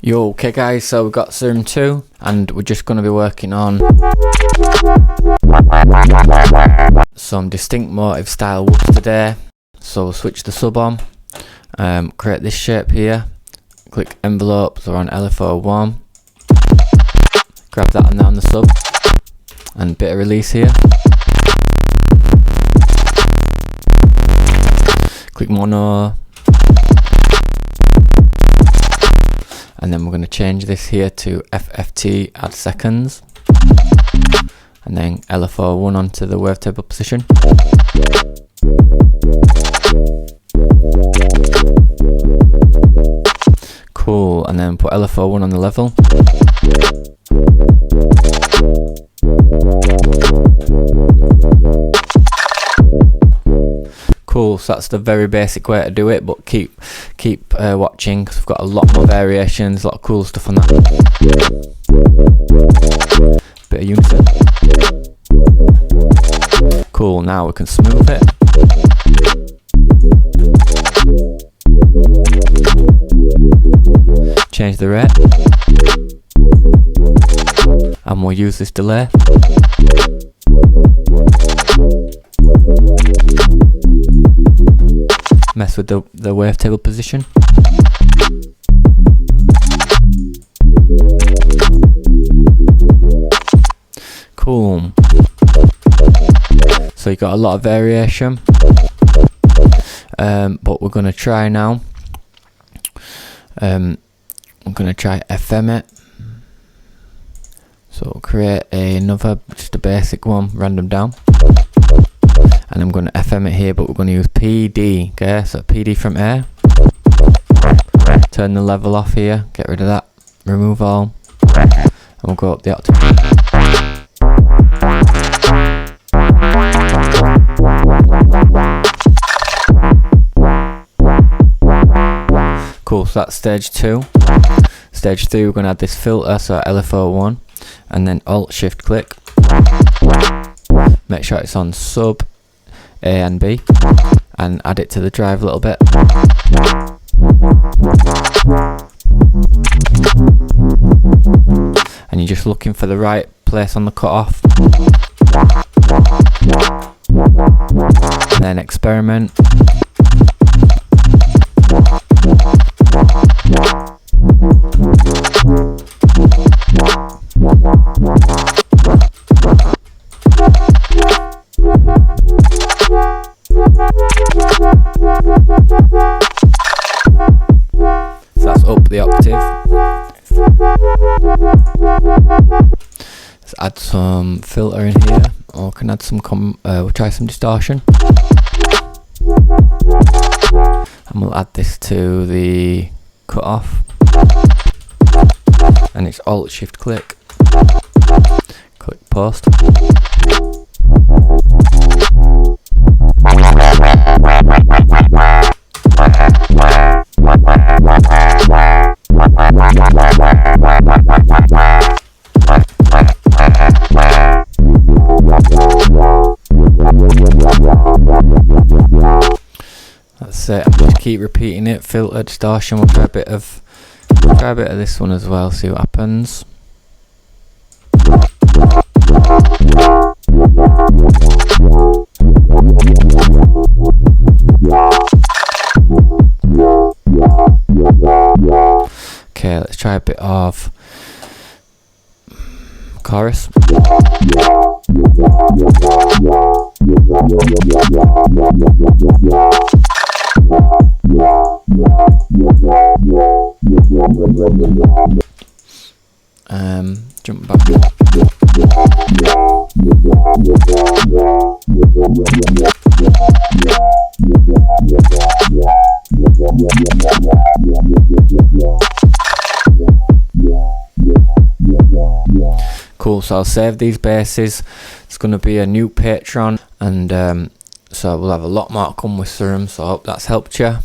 Yo, okay guys, so we've got SERUM2 and we're just going to be working on some distinct motive style whoops today. So we'll switch the sub on, create this shape here, click envelopes or on LFO1, grab that and down the sub, and bit of release here. Click mono, and then we're going to change this here to FFT, add seconds, and then LFO1 onto the wavetable position. Cool, and then put LFO1 on the level. Cool, so that's the very basic way to do it, but keep watching because we've got a lot more variations, a lot of cool stuff on that. Bit of unison. Cool, now we can smooth it. Change the rate. And we'll use this delay. Mess with the wavetable position. Cool. So you got a lot of variation, but we're going to try now. I'm going to try FM it. So create another, just a basic one, random down. And I'm going to FM it here, but we're going to use PD, okay? So PD from A. Turn the level off here, get rid of that, remove all, and we'll go up the octave. Cool, so that's stage 2. Stage 3, we're going to add this filter, so LFO1, and then Alt-Shift click. Make sure it's on sub A and B, and add it to the drive a little bit. And you're just looking for the right place on the cutoff. And then experiment. So that's up the octave. Let's add some filter in here, or can add some we'll try some distortion. And we'll add this to the cutoff. And it's Alt-Shift click. Click post. That's it. Just keep repeating it. Filter, distortion. We'll try a bit of this one as well. See what happens. Okay, let's try a bit of chorus. Jump back. Cool, so I'll save these bases. It's going to be a new Patreon, and so we'll have a lot more to come with SERUM, so I hope that's helped you.